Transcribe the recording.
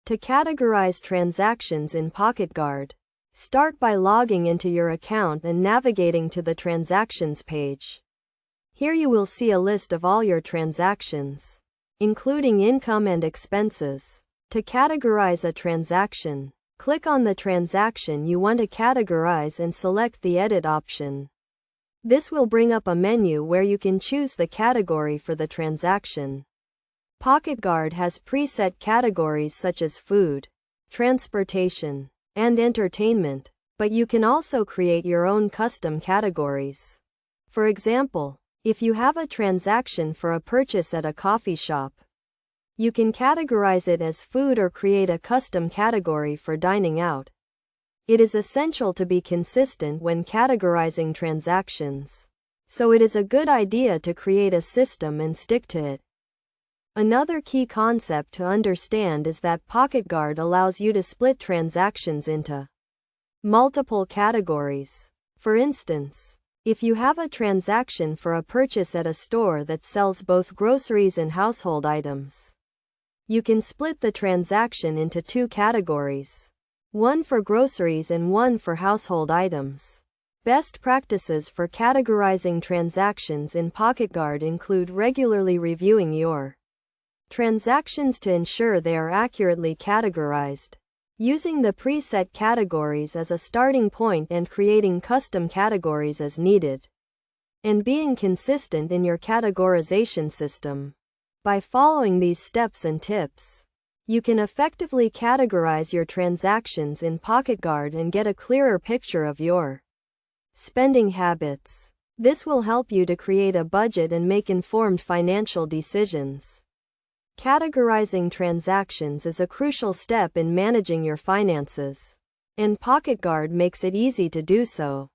To categorize transactions in Pocketguard, start by logging into your account and navigating to the Transactions page. Here you will see a list of all your transactions, including income and expenses. To categorize a transaction, click on the transaction you want to categorize and select the Edit option. This will bring up a menu where you can choose the category for the transaction. Pocketguard has preset categories such as food, transportation, and entertainment, but you can also create your own custom categories. For example, if you have a transaction for a purchase at a coffee shop, you can categorize it as food or create a custom category for dining out. It is essential to be consistent when categorizing transactions, so it is a good idea to create a system and stick to it. Another key concept to understand is that Pocketguard allows you to split transactions into multiple categories. For instance, if you have a transaction for a purchase at a store that sells both groceries and household items, you can split the transaction into two categories, one for groceries and one for household items. Best practices for categorizing transactions in Pocketguard include regularly reviewing your transactions to ensure they are accurately categorized, using the preset categories as a starting point and creating custom categories as needed, and being consistent in your categorization system. By following these steps and tips, you can effectively categorize your transactions in Pocketguard and get a clearer picture of your spending habits. This will help you to create a budget and make informed financial decisions. Categorizing transactions is a crucial step in managing your finances, and Pocketguard makes it easy to do so.